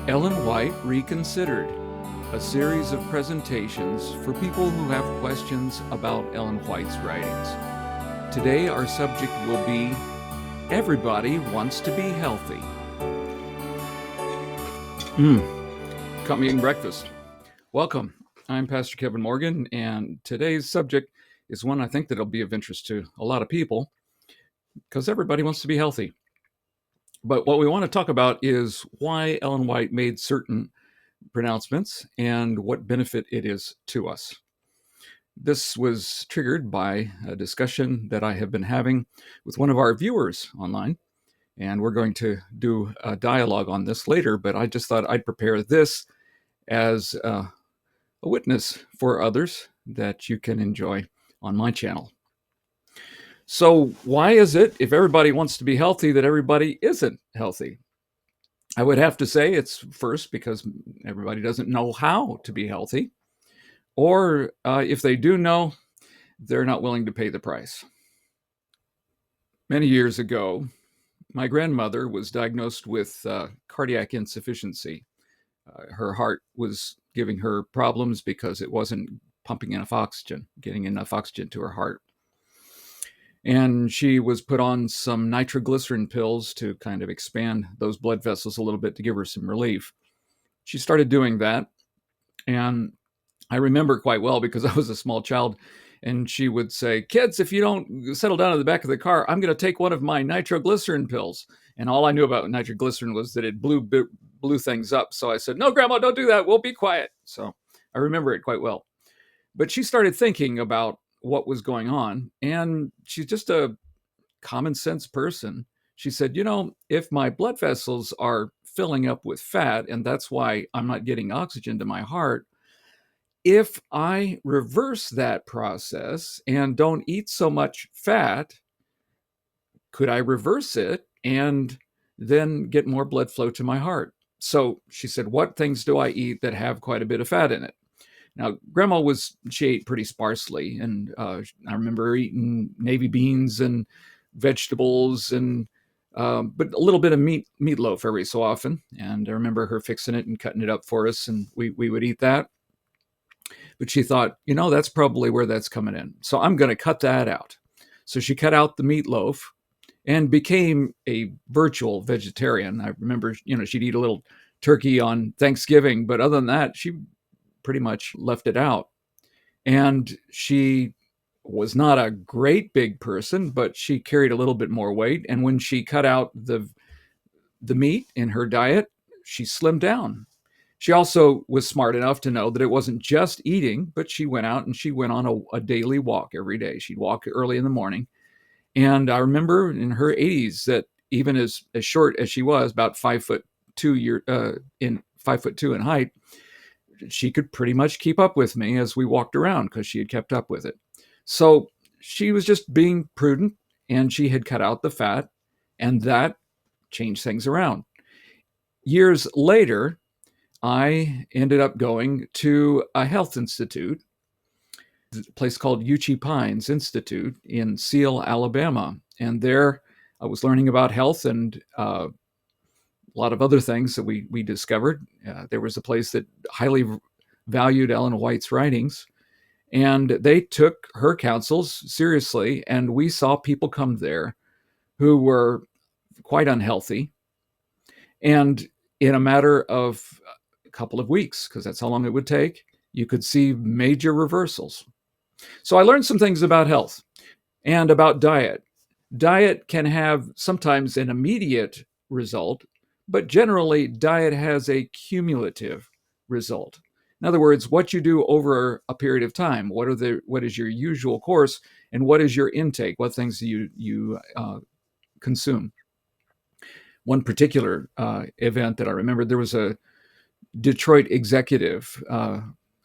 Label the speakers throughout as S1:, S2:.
S1: Ellen White Reconsidered, a series of presentations for people who have questions about Ellen White's writings. Today, our subject will be Everybody Wants to Be Healthy. Caught me eating breakfast. Welcome. I'm Pastor Kevin Morgan, and today's subject is one I think that'll be of interest to a lot of people because everybody wants to be healthy. But what we want to talk about is why Ellen White made certain pronouncements and what benefit it is to us. This was triggered by a discussion that I have been having with one of our viewers online, and we're going to do a dialogue on this later, but I just thought I'd prepare this as a witness for others that you can enjoy on my channel. So why is it, if everybody wants to be healthy, that everybody isn't healthy? I would have to say it's first because everybody doesn't know how to be healthy, or if they do know, they're not willing to pay the price. Many years ago, my grandmother was diagnosed with cardiac insufficiency. Her heart was giving her problems because it wasn't pumping enough oxygen, getting enough oxygen to her heart. And she was put on some nitroglycerin pills to kind of expand those blood vessels a little bit to give her some relief. She started doing that, and I remember quite well because I was a small child, and she would say, "Kids, if you don't settle down in the back of the car, I'm going to take one of my nitroglycerin pills." And all I knew about nitroglycerin was that it blew things up. So I said, "No, Grandma, don't do that. We'll be quiet." So I remember it quite well. But she started thinking about what was going on, and she's just a common sense person. She said, if my blood vessels are filling up with fat, and that's why I'm not getting oxygen to my heart, if I reverse that process and don't eat so much fat, could I reverse it and then get more blood flow to my heart? So she said, what things do I eat that have quite a bit of fat in it? Now, Grandma she ate pretty sparsely, and I remember her eating navy beans and vegetables and but a little bit of meatloaf every so often. And I remember her fixing it and cutting it up for us, and we would eat that. But she thought, that's probably where that's coming in. So I'm going to cut that out. So she cut out the meatloaf and became a virtual vegetarian. I remember, she'd eat a little turkey on Thanksgiving, but other than that, she pretty much left it out. And she was not a great big person, but she carried a little bit more weight. And when she cut out the meat in her diet, she slimmed down. She also was smart enough to know that it wasn't just eating, but she went out and she went on a daily walk every day. She'd walk early in the morning. And I remember in her 80s that even as short as she was, about 5'2" in 5'2" in height, she could pretty much keep up with me as we walked around because she had kept up with it. So she was just being prudent, and she had cut out the fat, and that changed things around. Years later, I ended up going to a health institute, a place called Uchee Pines Institute in Seal, Alabama. And there I was learning about health and a lot of other things that we discovered. There was a place that highly valued Ellen White's writings, and they took her counsels seriously. And we saw people come there who were quite unhealthy. And in a matter of a couple of weeks, because that's how long it would take, you could see major reversals. So I learned some things about health and about diet. Diet can have sometimes an immediate result, but generally, diet has a cumulative result. In other words, what you do over a period of time, what is your usual course, and what is your intake? What things do you consume? One particular event that I remember, there was a Detroit executive, a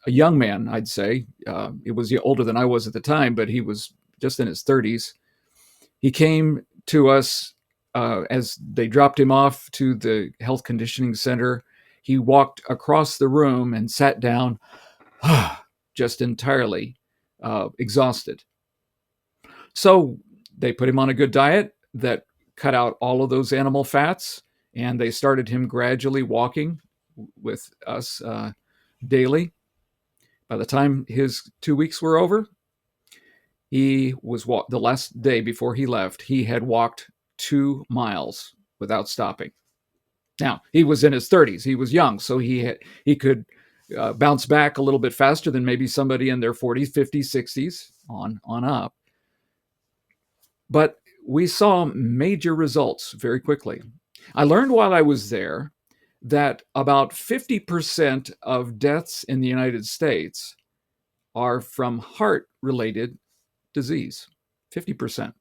S1: young man, I'd say. It was older than I was at the time, but he was just in his 30s. He came to us as they dropped him off to the health conditioning center. He walked across the room and sat down, just entirely exhausted. So they put him on a good diet that cut out all of those animal fats, and they started him gradually walking with us daily. By the time his 2 weeks were over, he was the last day before he left, he had walked 2 miles without stopping. Now, he was in his 30s. He was young, so he could bounce back a little bit faster than maybe somebody in their 40s, 50s, 60s on up. But we saw major results very quickly. I learned while I was there that about 50% of deaths in the United States are from heart-related disease. 50%.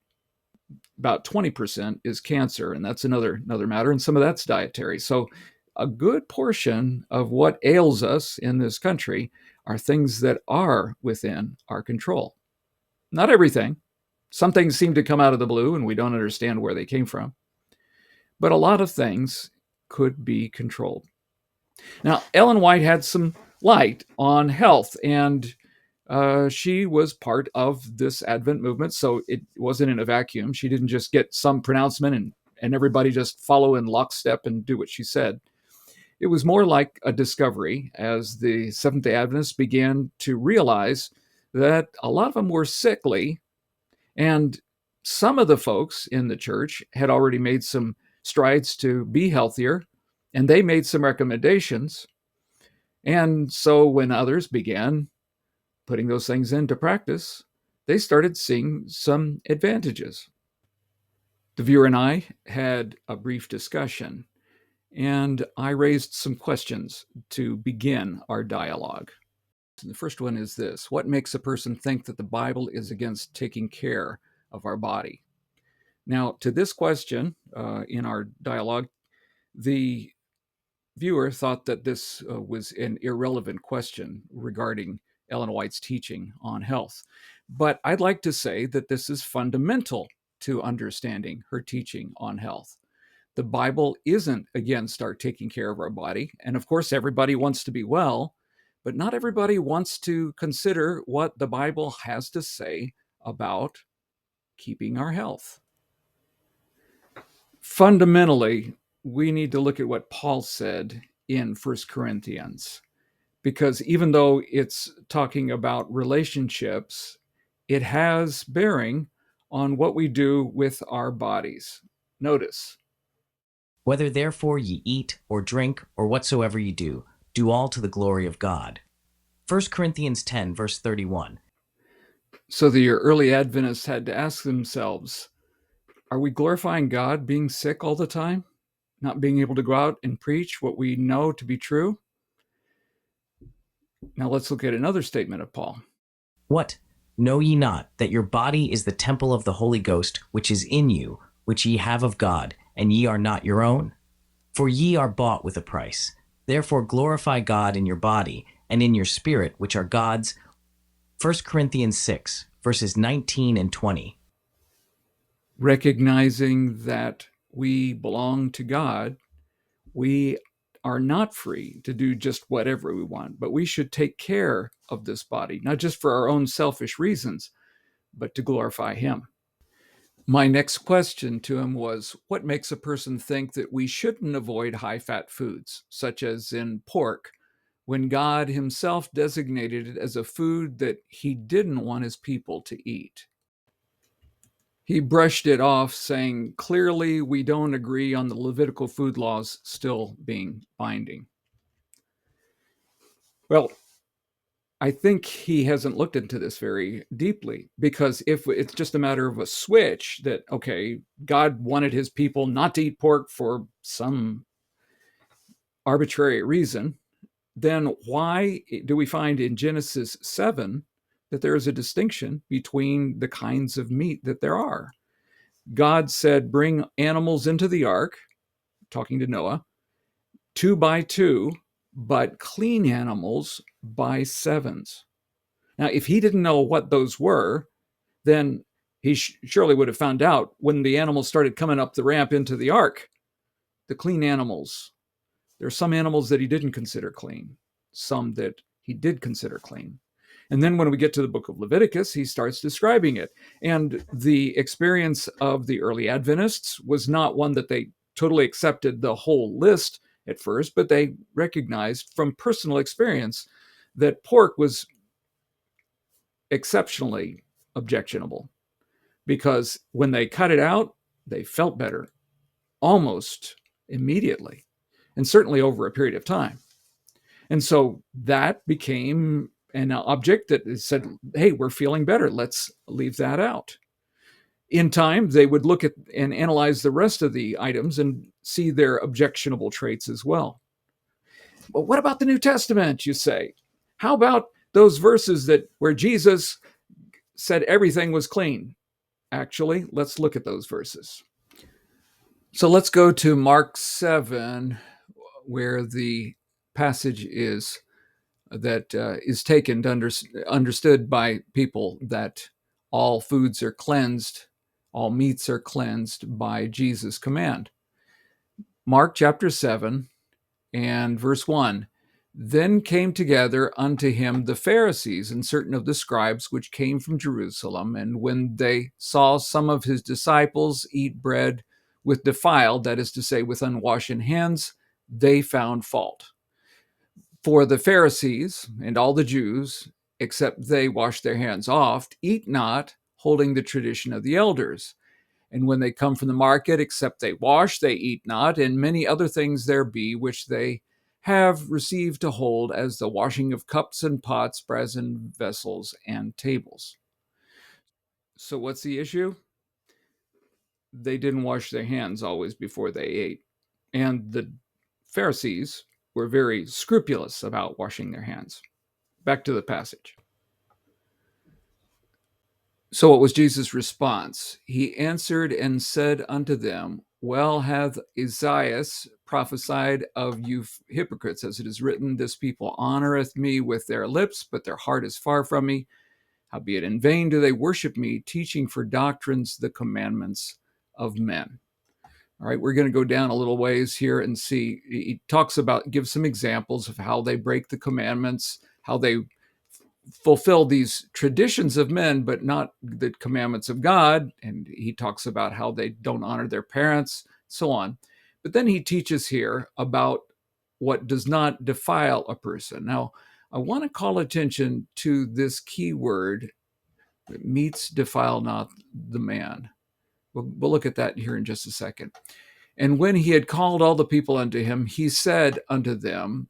S1: About 20% is cancer, and that's another matter, and some of that's dietary. So a good portion of what ails us in this country are things that are within our control. Not everything. Some things seem to come out of the blue, and we don't understand where they came from. But a lot of things could be controlled. Now, Ellen White had some light on health, and she was part of this Advent movement, so it wasn't in a vacuum. She didn't just get some pronouncement and everybody just follow in lockstep and do what she said. It was more like a discovery as the Seventh-day Adventists began to realize that a lot of them were sickly, and some of the folks in the church had already made some strides to be healthier, and they made some recommendations. And so when others began putting those things into practice, they started seeing some advantages. The viewer and I had a brief discussion, and I raised some questions to begin our dialogue. The first one is this: what makes a person think that the Bible is against taking care of our body? Now, to this question in our dialogue, the viewer thought that this was an irrelevant question regarding Ellen White's teaching on health. But I'd like to say that this is fundamental to understanding her teaching on health. The Bible isn't against our taking care of our body. And of course, everybody wants to be well, but not everybody wants to consider what the Bible has to say about keeping our health. Fundamentally, we need to look at what Paul said in 1 Corinthians. Because even though it's talking about relationships, it has bearing on what we do with our bodies. Notice.
S2: Whether therefore ye eat or drink or whatsoever ye do, do all to the glory of God. 1 Corinthians 10, verse 31.
S1: So the early Adventists had to ask themselves, are we glorifying God being sick all the time? Not being able to go out and preach what we know to be true? Now let's look at another statement of Paul.
S2: What? Know ye not that your body is the temple of the Holy Ghost, which is in you, which ye have of God, and ye are not your own? For ye are bought with a price. Therefore glorify God in your body, and in your spirit, which are God's. 1 Corinthians 6, verses 19 and 20.
S1: Recognizing that we belong to God, we are not free to do just whatever we want, but we should take care of this body, not just for our own selfish reasons, but to glorify Him. My next question to him was, what makes a person think that we shouldn't avoid high-fat foods, such as in pork, when God Himself designated it as a food that He didn't want His people to eat? He brushed it off, saying, clearly we don't agree on the Levitical food laws still being binding. Well, I think he hasn't looked into this very deeply, because if it's just a matter of a switch that, okay, God wanted His people not to eat pork for some arbitrary reason, then why do we find in Genesis 7 that there is a distinction between the kinds of meat that there are? God said, bring animals into the ark, talking to Noah, 2 by 2, but clean animals by 7s. Now, if He didn't know what those were, then He surely would have found out when the animals started coming up the ramp into the ark, the clean animals. There are some animals that He didn't consider clean, some that He did consider clean. And then when we get to the book of Leviticus, He starts describing it. And the experience of the early Adventists was not one that they totally accepted the whole list at first, but they recognized from personal experience that pork was exceptionally objectionable, because when they cut it out, they felt better almost immediately, and certainly over a period of time. And so that became an object that said, hey, we're feeling better. Let's leave that out. In time, they would look at and analyze the rest of the items and see their objectionable traits as well. But what about the New Testament, you say? How about those verses that where Jesus said everything was clean? Actually, let's look at those verses. So let's go to Mark 7, where the passage is that is taken to understood by people that all foods are cleansed, all meats are cleansed by Jesus' command. Mark chapter 7 and verse 1. Then came together unto him the Pharisees and certain of the scribes which came from Jerusalem. And when they saw some of his disciples eat bread with defiled, that is to say, with unwashen hands, they found fault. For the Pharisees and all the Jews, except they wash their hands oft, eat not, holding the tradition of the elders. And when they come from the market, except they wash, they eat not, and many other things there be which they have received to hold, as the washing of cups and pots, brazen vessels, and tables. So what's the issue? They didn't wash their hands always before they ate. And the Pharisees were very scrupulous about washing their hands. Back to the passage. So what was Jesus' response? He answered and said unto them, well hath Isaiah prophesied of you hypocrites, as it is written, this people honoreth me with their lips, but their heart is far from me. Howbeit in vain do they worship me, teaching for doctrines the commandments of men. All right, we're going to go down a little ways here and see. He talks about, gives some examples of how they break the commandments, how they fulfill these traditions of men, but not the commandments of God. And he talks about how they don't honor their parents, so on. But then he teaches here about what does not defile a person. Now, I want to call attention to this key word, meats defile not the man. We'll look at that here in just a second. And when he had called all the people unto him, he said unto them,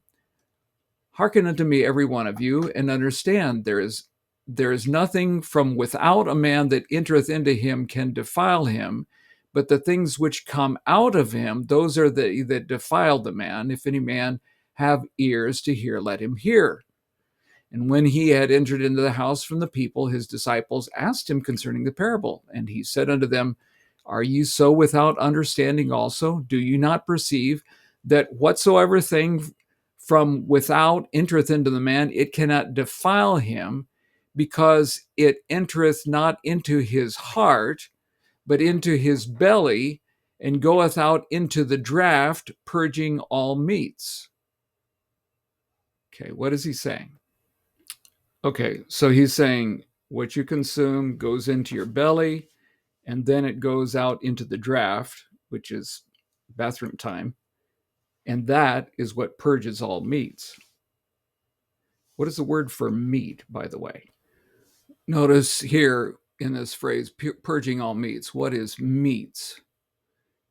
S1: hearken unto me, every one of you, and understand there is nothing from without a man that entereth into him can defile him, but the things which come out of him, those are that defile the man. If any man have ears to hear, let him hear. And when he had entered into the house from the people, his disciples asked him concerning the parable. And he said unto them, are ye so without understanding also? Do you not perceive that whatsoever thing from without entereth into the man, it cannot defile him, because it entereth not into his heart, but into his belly, and goeth out into the draught, purging all meats. Okay, what is he saying? Okay, so he's saying what you consume goes into your belly, and then it goes out into the draught, which is bathroom time, and that is what purges all meats. What is the word for meat, by the way? Notice here in this phrase, purging all meats. What is meats?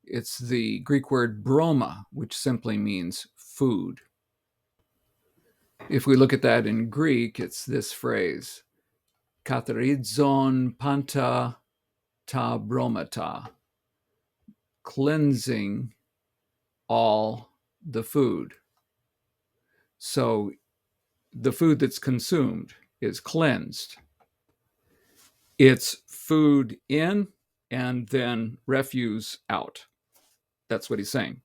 S1: It's the Greek word broma, which simply means food. If we look at that in Greek, it's this phrase, katherizon panta ta bromata, cleansing all the food. So the food that's consumed is cleansed. It's food in and then refuse out. That's what he's saying.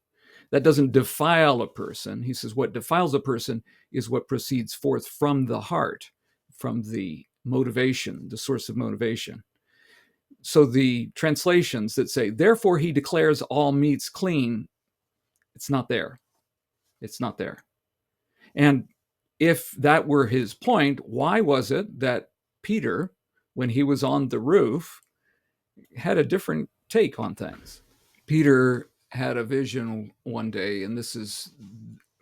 S1: That doesn't defile a person. He says what defiles a person is what proceeds forth from the heart, from the motivation, the source of motivation. So the translations that say, therefore he declares all meats clean, it's not there. It's not there. And if that were his point, why was it that Peter, when he was on the roof, had a different take on things? Peter had a vision one day, and this is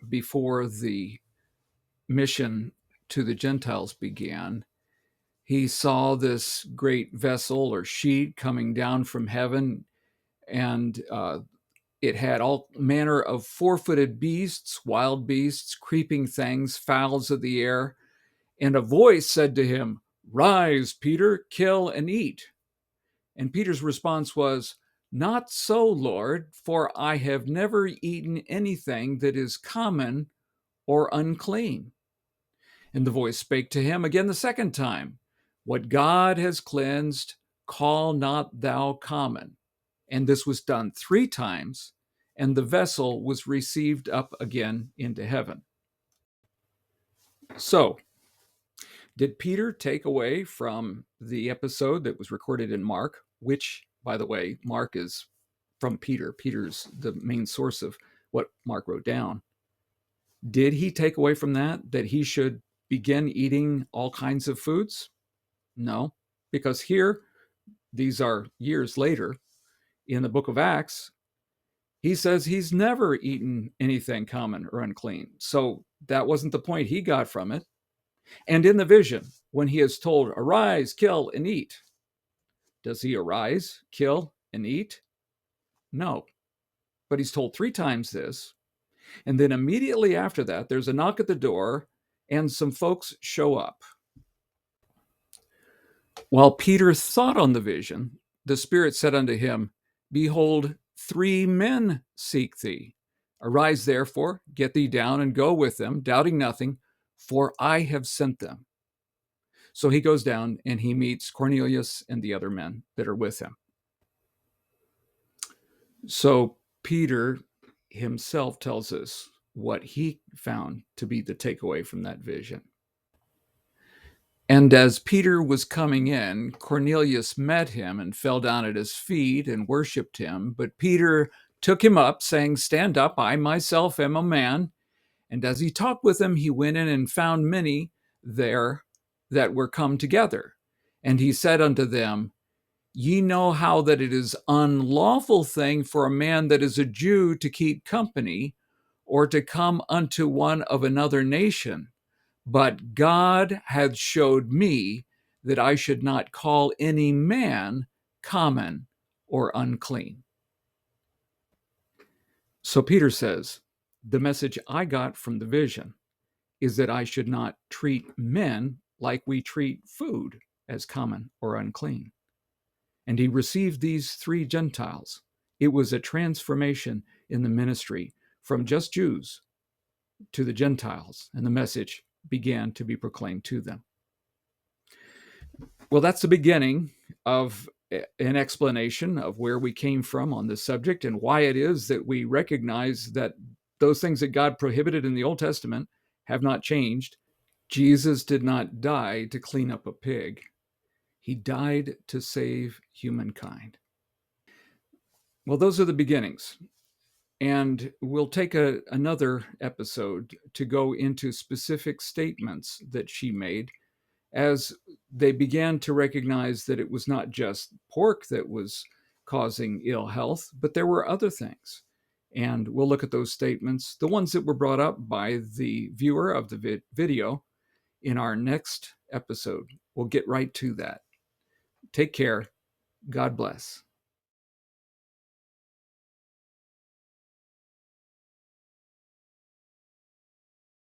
S1: before the mission to the Gentiles began. He saw this great vessel or sheet coming down from heaven, and it had all manner of four-footed beasts, wild beasts, creeping things, fowls of the air. And a voice said to him, "Rise, Peter, kill and eat." And Peter's response was, "Not so, Lord, for I have never eaten anything that is common or unclean." And the voice spake to him again the second time, "What God has cleansed, call not thou common." And this was done 3 times, and the vessel was received up again into heaven. So, did Peter take away from the episode that was recorded in Mark, which, by the way, Mark is from Peter? Peter's the main source of what Mark wrote down. Did he take away from that he should begin eating all kinds of foods? No, because here, these are years later, in the book of Acts, he says he's never eaten anything common or unclean. So that wasn't the point he got from it. And in the vision, when he is told, "Arise, kill, and eat," does he arise, kill, and eat? No. But he's told 3 times this. And then immediately after that, there's a knock at the door, and some folks show up. While Peter thought on the vision, the Spirit said unto him, "Behold, 3 men seek thee. Arise, therefore, get thee down, and go with them, doubting nothing, for I have sent them." So he goes down and he meets Cornelius and the other men that are with him. So Peter himself tells us what he found to be the takeaway from that vision. "And as Peter was coming in, Cornelius met him and fell down at his feet and worshipped him. But Peter took him up, saying, 'Stand up, I myself am a man.' And as he talked with him, he went in and found many there that were come together. And he said unto them, 'Ye know how that it is unlawful thing for a man that is a Jew to keep company, or to come unto one of another nation. But God hath showed me that I should not call any man common or unclean.'" So Peter says, the message I got from the vision is that I should not treat men like we treat food as common or unclean. And he received these 3 Gentiles. It was a transformation in the ministry from just Jews to the Gentiles, and the message began to be proclaimed to them. Well, that's the beginning of an explanation of where we came from on this subject and why it is that we recognize that those things that God prohibited in the Old Testament have not changed. Jesus did not die to clean up a pig. He died to save humankind. Well, those are the beginnings. And we'll take another episode to go into specific statements that she made as they began to recognize that it was not just pork that was causing ill health, but there were other things. And we'll look at those statements, the ones that were brought up by the viewer of the video, in our next episode. We'll get right to that. Take care. God bless.